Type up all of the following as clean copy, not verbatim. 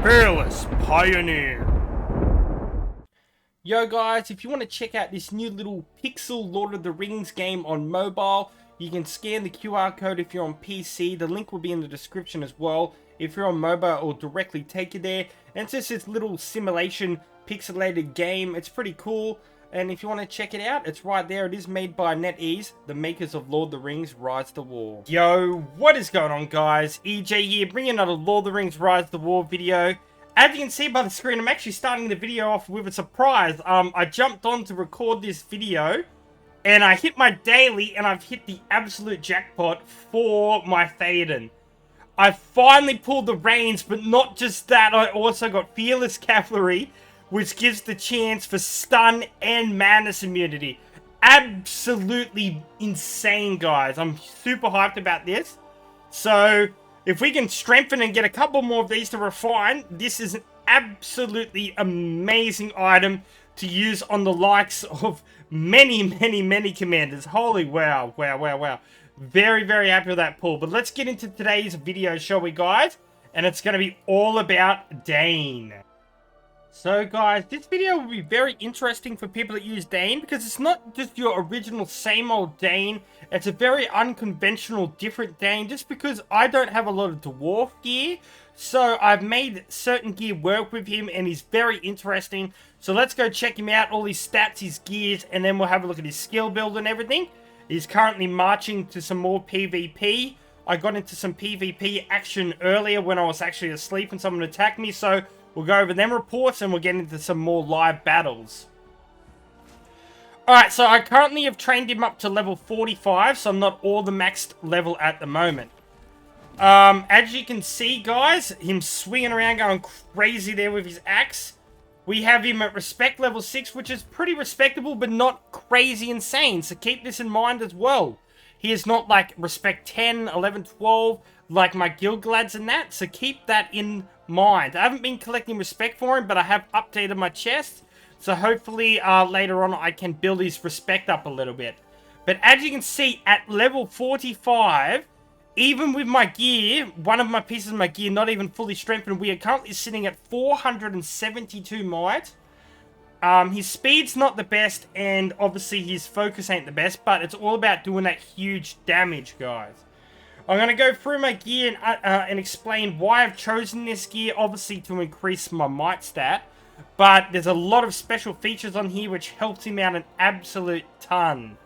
Fearless Pioneer. Yo guys, if you want to check out this new little pixel Lord of the Rings game on mobile, you can scan the QR code if you're on PC. The link will be in the description as well. If you're on mobile, it will directly take you there. And it's just this little simulation pixelated game. It's pretty cool. And if you want to check it out, it's right there. It is made by NetEase, the makers of Lord of the Rings Rise to War. Yo, what is going on guys? EJ here, bringing another Lord of the Rings Rise to War video. As you can see by the screen, I'm actually starting the video off with a surprise. I jumped on to record this video, and I hit my daily, and I've hit the absolute jackpot for my Theoden. I finally pulled the reins, but not just that, I also got Fearless Cavalry, which gives the chance for stun and madness immunity. Absolutely insane, guys. I'm super hyped about this. So, if we can strengthen and get a couple more of these to refine, this is an absolutely amazing item to use on the likes of many commanders. Holy wow, wow. Very, very happy with that pull. But let's get into today's video, shall we, guys? And it's going to be all about Dain. So guys, this video will be very interesting for people that use Dain, because it's not just your original same old Dain. It's a very unconventional, different Dain, just because I don't have a lot of dwarf gear. So I've made certain gear work with him, and he's very interesting. So let's go check him out, all his stats, his gears, and then we'll have a look at his skill build and everything. He's currently marching to some more PvP. I got into some PvP action earlier when I was actually asleep and someone attacked me, so we'll go over them reports and we'll get into some more live battles. Alright, so I currently have trained him up to level 45, so I'm not all the maxed level at the moment. As you can see, guys, him swinging around going crazy there with his axe. We have him at respect level 6, which is pretty respectable, but not crazy insane, so keep this in mind as well. He is not like respect 10, 11, 12, like my guild lads and that, so keep that in mind. I haven't been collecting respect for him, but I have updated my chest, so hopefully later on I can build his respect up a little bit. But as you can see, at level 45, even with my gear, one of my pieces of my gear not even fully strengthened, we are currently sitting at 472 might. His speed's not the best, and obviously his focus ain't the best, but it's all about doing that huge damage, guys. I'm going to go through my gear and explain why I've chosen this gear, obviously to increase my might stat, but there's a lot of special features on here which helps him out an absolute ton.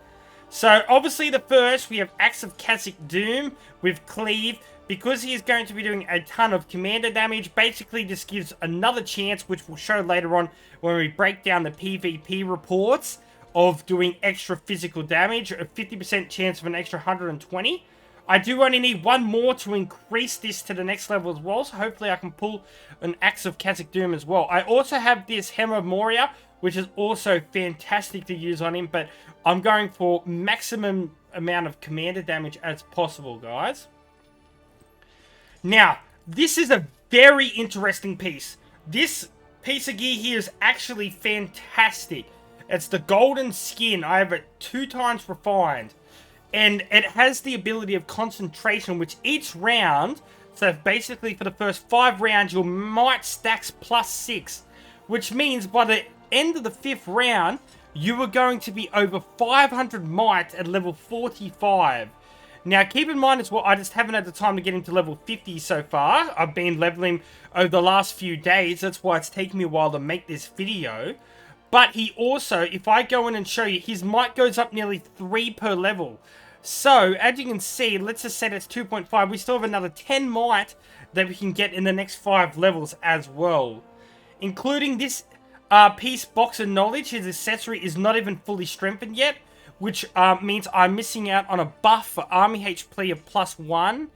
So, obviously the first, we have Axe of Khazad Dûm with Cleave. Because he is going to be doing a ton of commander damage, basically this gives another chance, which we'll show later on when we break down the PvP reports, of doing extra physical damage, a 50% chance of an extra 120. I do only need one more to increase this to the next level as well, so hopefully I can pull an Axe of Khazad Dûm as well. I also have this Hem of Moria, which is also fantastic to use on him, but I'm going for maximum amount of commander damage as possible, guys. Now, this is a very interesting piece. This piece of gear here is actually fantastic. It's the golden skin. I have it 2 times refined. And it has the ability of concentration, which each round, so basically for the first 5 rounds, your might stacks +6. Which means by the end of the 5th round, you are going to be over 500 might at level 45. Now, keep in mind as well, I just haven't had the time to get him to level 50 so far. I've been leveling over the last few days. That's why it's taken me a while to make this video. But he also, if I go in and show you, his might goes up nearly 3 per level. So, as you can see, let's just say that's 2.5. We still have another 10 might that we can get in the next 5 levels as well. Including this piece, Box of Knowledge, his accessory is not even fully strengthened yet, which means I'm missing out on a buff for army HP of +1.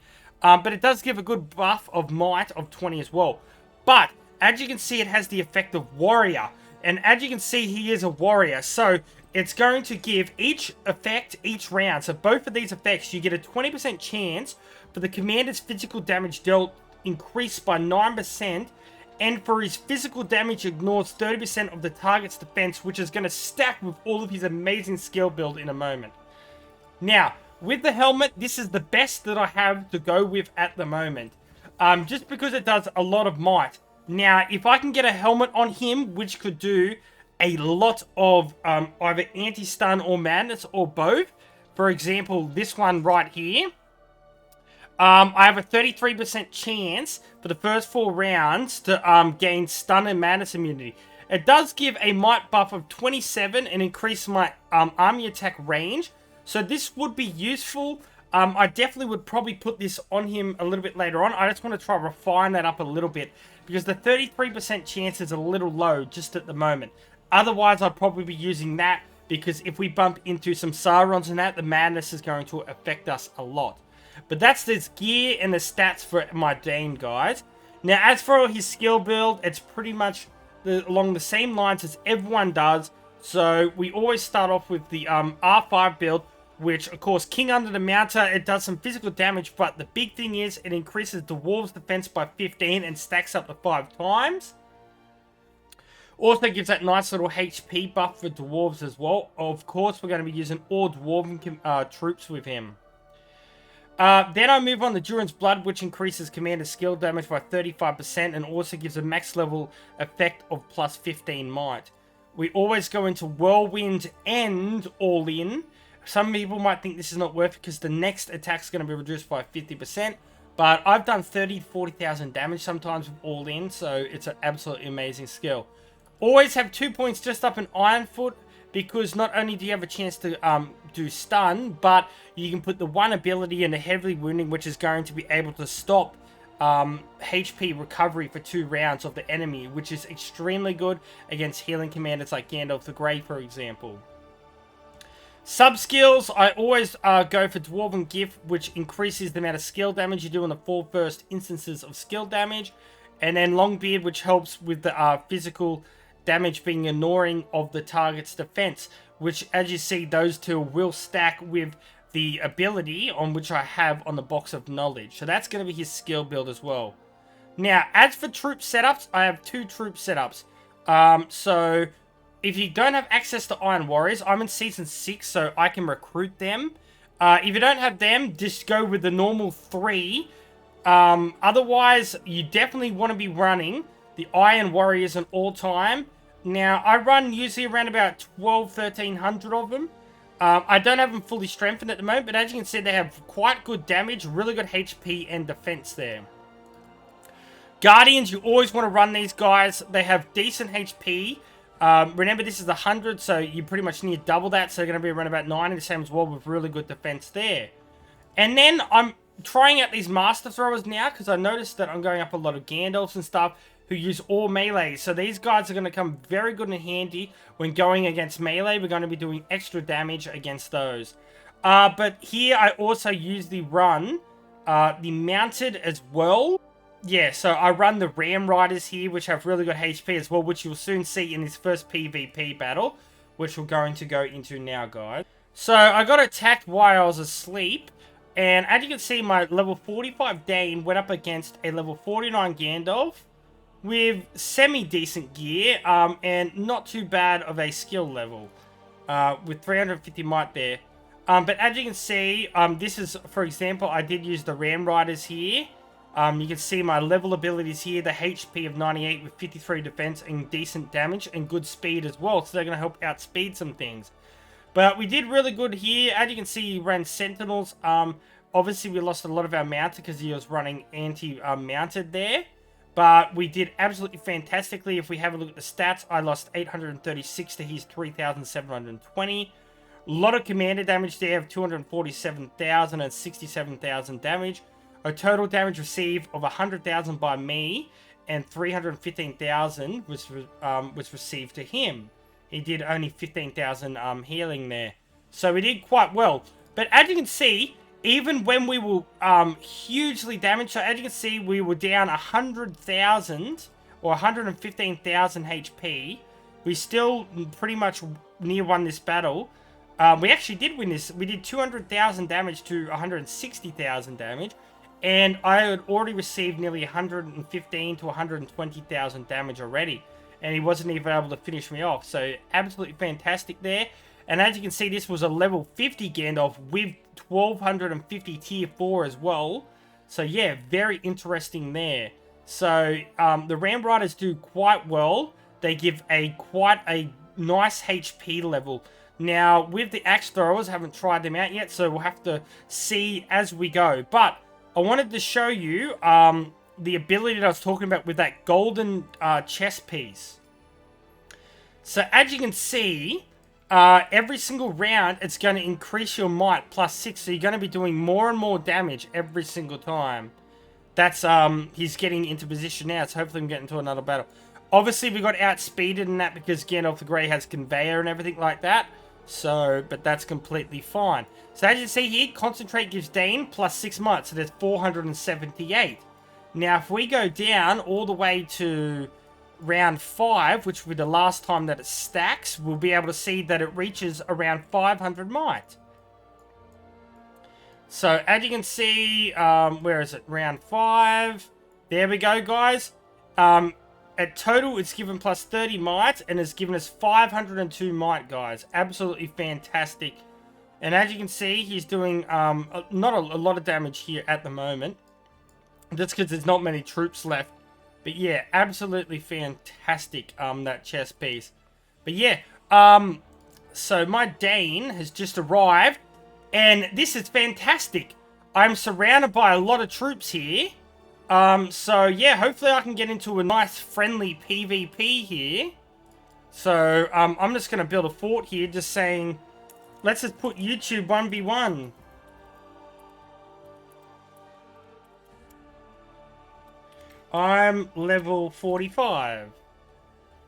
But it does give a good buff of might of 20 as well. But, as you can see, it has the effect of warrior. And as you can see, he is a warrior. So, it's going to give each effect each round. So, both of these effects, you get a 20% chance for the commander's physical damage dealt increased by 9%. And for his physical damage, ignores 30% of the target's defense, which is going to stack with all of his amazing skill build in a moment. Now, with the helmet, this is the best that I have to go with at the moment. Just because it does a lot of might. Now, if I can get a helmet on him, which could do a lot of either anti-stun or madness or both. For example, this one right here. I have a 33% chance for the first 4 rounds to gain stun and madness immunity. It does give a might buff of 27 and increase my army attack range. So this would be useful. I definitely would probably put this on him a little bit later on. I just want to try to refine that up a little bit, because the 33% chance is a little low just at the moment. Otherwise, I'd probably be using that, because if we bump into some Saurons and that, the madness is going to affect us a lot. But that's this gear and the stats for my Dain, guys. Now, as for his skill build, it's pretty much along the same lines as everyone does. So we always start off with the R5 build, which, of course, King under the Mounter, it does some physical damage, but the big thing is it increases the Dwarves' defense by 15 and stacks up to 5 times. Also gives that nice little HP buff for Dwarves as well. Of course, we're going to be using all Dwarven troops with him. Then I move on to Durin's Blood, which increases Commander's skill damage by 35% and also gives a max level effect of plus 15 might. We always go into Whirlwind and All In. Some people might think this is not worth it because the next attack is going to be reduced by 50%. But I've done 30,000 to 40,000 damage sometimes with All In, so it's an absolutely amazing skill. Always have 2 points just up in Ironfoot, because not only do you have a chance to do stun, but you can put the one ability in the heavily wounding, which is going to be able to stop HP recovery for 2 rounds of the enemy, which is extremely good against healing commanders like Gandalf the Grey, for example. Sub-skills, I always go for Dwarven Gift, which increases the amount of skill damage you do in the 4 first instances of skill damage. And then Longbeard, which helps with the physical damage being ignoring of the target's defense, which, as you see, those two will stack with the ability on which I have on the box of knowledge. So that's going to be his skill build as well. Now, as for troop setups, I have 2 troop setups. So if you don't have access to Iron Warriors, I'm in Season 6, so I can recruit them. If you don't have them, just go with the normal 3. Otherwise, you definitely want to be running the Iron Warriors in all time. Now, I run usually around about 1,1300 of them. I don't have them fully strengthened at the moment, but as you can see, they have quite good damage, really good HP and defense there. Guardians, you always want to run these guys. They have decent HP. Remember, this is 100, so you pretty much need double that, so they're going to be around about 90, the same as well, with really good defense there. And then I'm trying out these Master Throwers now, because I noticed that I'm going up a lot of Gandalfs and stuff who use all melee. So these guys are going to come very good and handy when going against melee. We're going to be doing extra damage against those. But here I also usually run the Mounted as well. Yeah, so I run the Ram Riders here, which have really good HP as well, which you'll soon see in this first PvP battle, which we're going to go into now, guys. So I got attacked while I was asleep, and as you can see, my level 45 Dain went up against a level 49 Gandalf with semi-decent gear, and not too bad of a skill level, with 350 might there. But as you can see, this is, for example, I did use the Ram Riders here. You can see my level abilities here, the HP of 98 with 53 defense and decent damage and good speed as well. So they're going to help outspeed some things. But we did really good here. As you can see, he ran Sentinels. Obviously, we lost a lot of our Mounted because he was running anti-mounted there. But we did absolutely fantastically. If we have a look at the stats, I lost 836 to his 3,720. A lot of commander damage there of 247,000 and 67,000 damage. A total damage received of 100,000 by me, and 315,000 was received to him. He did only 15,000 healing there, so we did quite well. But as you can see, even when we were hugely damaged, so as you can see, we were down 100,000 or 115,000 HP. We still pretty much near won this battle. We actually did win this. We did 200,000 damage to 160,000 damage. And I had already received nearly 115 to 120,000 damage already. And he wasn't even able to finish me off. So, absolutely fantastic there. And as you can see, this was a level 50 Gandalf with 1,250 tier 4 as well. So, yeah, very interesting there. So the Ram Riders do quite well. They give quite a nice HP level. Now, with the axe throwers, I haven't tried them out yet, so we'll have to see as we go. But I wanted to show you the ability that I was talking about with that golden chess piece. So as you can see, every single round, it's going to increase your might +6. So you're going to be doing more and more damage every single time. That's, he's getting into position now, so hopefully we can get into another battle. Obviously, we got outspeeded in that because Gandalf the Grey has conveyor and everything like that. So, but that's completely fine. So as you see here, Concentrate gives Dain +6 might, so there's 478. Now, if we go down all the way to round 5, which will be the last time that it stacks, we'll be able to see that it reaches around 500 might. So, as you can see, where is it? Round 5. There we go, guys. At total, it's given +30 might, and it's given us 502 might, guys. Absolutely fantastic. And as you can see, he's doing not a lot of damage here at the moment. Just because there's not many troops left. But yeah, absolutely fantastic, that chess piece. But yeah, so my Dain has just arrived. And this is fantastic. I'm surrounded by a lot of troops here. So yeah, hopefully I can get into a nice friendly PvP here. So, I'm just going to build a fort here, just saying, let's just put YouTube 1v1. I'm level 45.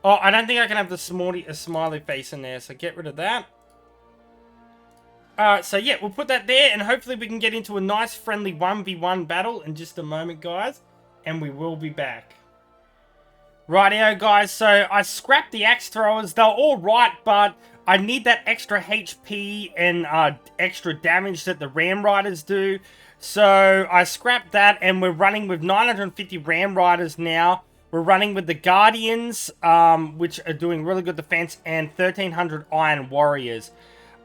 Oh, I don't think I can have the smiley face in there, so get rid of that. So yeah, we'll put that there, and hopefully we can get into a nice friendly 1v1 battle in just a moment, guys. And we will be back. Rightio, guys, so I scrapped the axe throwers. They're alright, but I need that extra HP and extra damage that the Ram Riders do. So I scrapped that, and we're running with 950 Ram Riders now. We're running with the Guardians, which are doing really good defense, and 1300 Iron Warriors.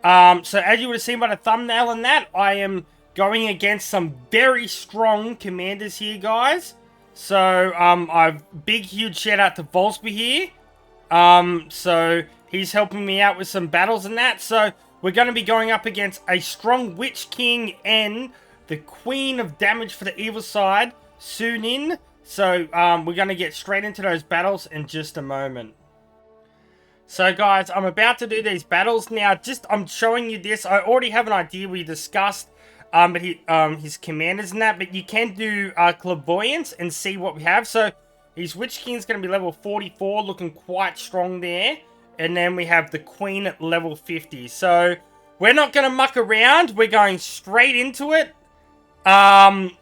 So as you would have seen by the thumbnail and that, I am going against some very strong commanders here, guys. So, big, huge shout out to Volsby here. So he's helping me out with some battles and that. So we're going to be going up against a strong Witch King and the Queen of Damage for the evil side, SUNIND. So, we're going to get straight into those battles in just a moment. So guys, I'm about to do these battles now. I'm showing you this. I already have an idea we discussed, but his commanders and that. But you can do clairvoyance and see what we have. So his Witch King's going to be level 44, looking quite strong there. And then we have the Queen at level 50. So we're not going to muck around. We're going straight into it. I'm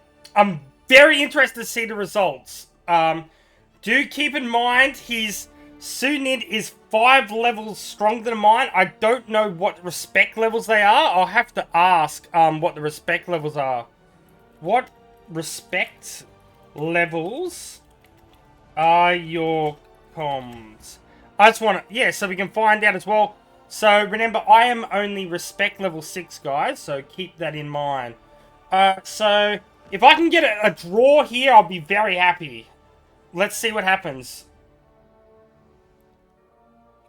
very interested to see the results. Do keep in mind his SUNIND is 5 levels stronger than mine. I don't know what respect levels they are. I'll have to ask what the respect levels are. What respect levels are your comms? I just want to... Yeah, so we can find out as well. So remember, I am only respect level 6, guys. So keep that in mind. So if I can get a draw here, I'll be very happy. Let's see what happens.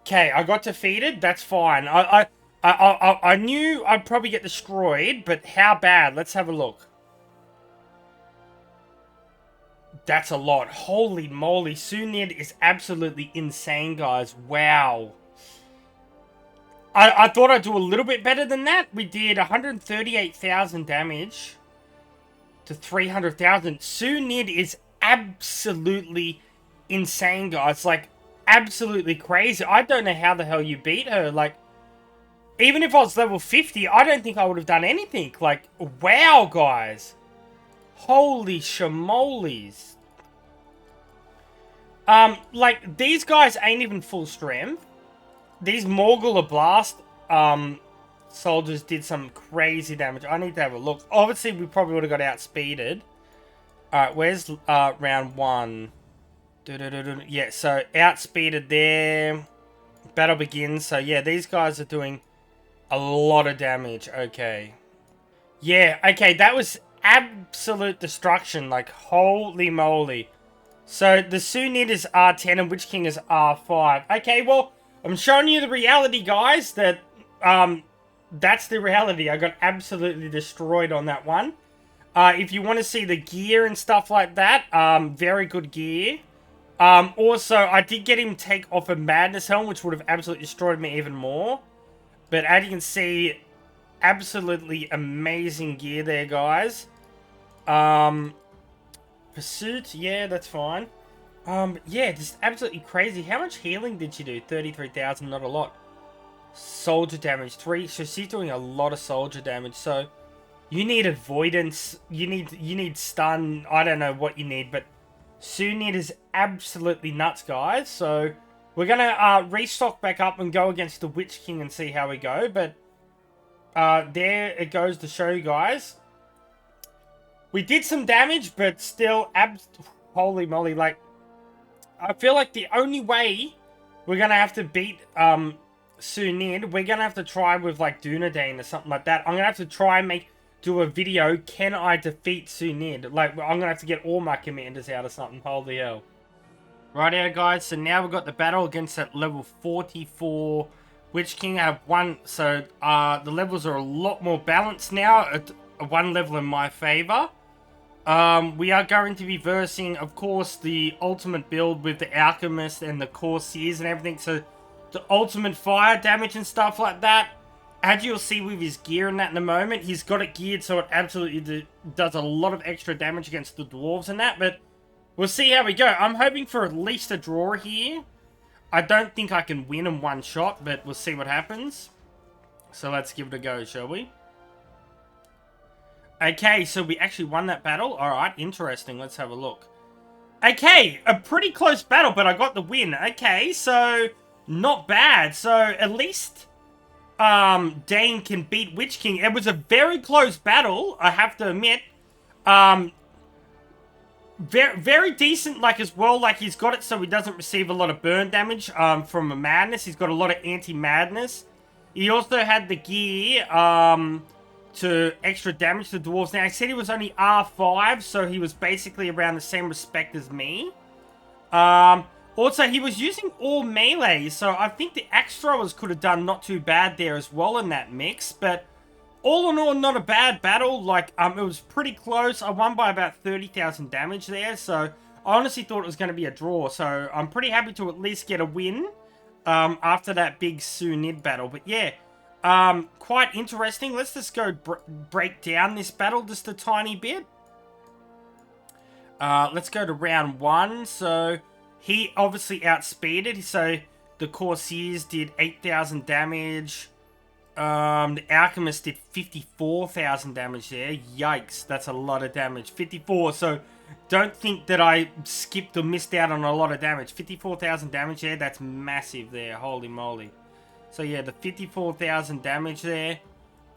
Okay, I got defeated. That's fine. I knew I'd probably get destroyed, but how bad? Let's have a look. That's a lot. Holy moly. SUNIND is absolutely insane, guys. Wow. I thought I'd do a little bit better than that. We did 138,000 damage to 300,000. SUNIND is absolutely insane, guys. Like, absolutely crazy. I don't know how the hell you beat her. Like, even if I was level 50, I don't think I would have done anything. Like, wow, guys. Holy shamoles. Like, these guys ain't even full strength. These Morgul Blast soldiers did some crazy damage. I need to have a look. Obviously, we probably would have got outspeeded. Alright, where's round 1? Yeah, so outspeeded there. Battle begins. So yeah, these guys are doing a lot of damage. Okay. Yeah, okay, that was absolute destruction. Like, holy moly. So the SUNIND is R10 and Witch King is R5. Okay, well, I'm showing you the reality, guys, that that's the reality. I got absolutely destroyed on that one. If you want to see the gear and stuff like that, very good gear. Also, I did get him take off a Madness Helm, which would have absolutely destroyed me even more. But as you can see, absolutely amazing gear there, guys. Pursuit, yeah, that's fine. Yeah, just absolutely crazy. How much healing did she do? 33,000, not a lot. Soldier damage, 3. So she's doing a lot of soldier damage. So you need avoidance. You need stun. I don't know what you need, but SUNIND is absolutely nuts, guys. So we're gonna restock back up and go against the Witch King and see how we go. But there it goes to show you guys. We did some damage, but still, holy moly, like, I feel like the only way we're going to have to beat SUNIND, we're going to have to try with, like, Dain or something like that. I'm going to have to try and do a video, can I defeat SUNIND? Like, I'm going to have to get all my commanders out or something, holy hell. Righto, guys, so now we've got the battle against that level 44 Witch King. I have one, so the levels are a lot more balanced now, at one level in my favor. We are going to be versing, of course, the ultimate build with the Alchemist and the Corsairs and everything. So, the ultimate fire damage and stuff like that. As you'll see with his gear and that in a moment, he's got it geared so it absolutely does a lot of extra damage against the dwarves and that. But we'll see how we go. I'm hoping for at least a draw here. I don't think I can win in one shot, but we'll see what happens. So, let's give it a go, shall we? Okay, so we actually won that battle. Alright, interesting. Let's have a look. Okay, a pretty close battle, but I got the win. Okay, so not bad. So at least Dain can beat Witch King. It was a very close battle, I have to admit. Very decent, like, as well. Like, he's got it so he doesn't receive a lot of burn damage from a Madness. He's got a lot of anti-Madness. He also had the gear, to extra damage to dwarves. Now, I said he was only R5, so he was basically around the same respect as me. Also, he was using all melee, so I think the axe throwers could have done not too bad there as well in that mix. But all in all, not a bad battle. Like, it was pretty close. I won by about 30,000 damage there, so I honestly thought it was going to be a draw. So I'm pretty happy to at least get a win after that big SUNIND battle. But yeah, quite interesting. Let's just go break down this battle just a tiny bit. Let's go to round 1. So he obviously outspeeded. So the Corsairs did 8,000 damage. The Alchemist did 54,000 damage there. Yikes, that's a lot of damage. 54, so don't think that I skipped or missed out on a lot of damage. 54,000 damage there, that's massive there. Holy moly. So yeah, the 54,000 damage there.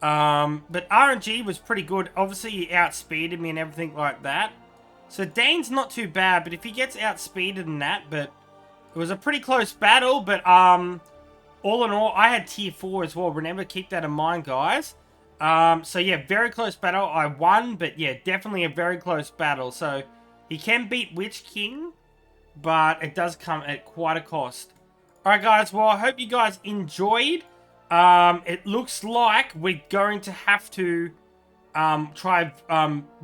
But RNG was pretty good. Obviously, he outspeeded me and everything like that. So Dain's not too bad, but if he gets outspeeded and that, but it was a pretty close battle. But all in all, I had tier 4 as well. Remember, keep that in mind, guys. So yeah, very close battle. I won, but yeah, definitely a very close battle. So he can beat Witch King, but it does come at quite a cost. Alright guys, well I hope you guys enjoyed. It looks like we're going to have to try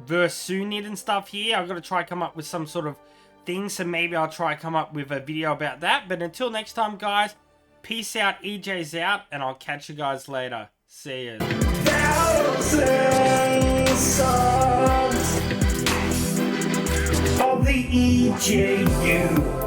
verse SUNIND and stuff here. I've got to try come up with some sort of thing, so maybe I'll try come up with a video about that. But until next time guys, peace out, EJ's out, and I'll catch you guys later. See ya. Thousands songs of the EJU.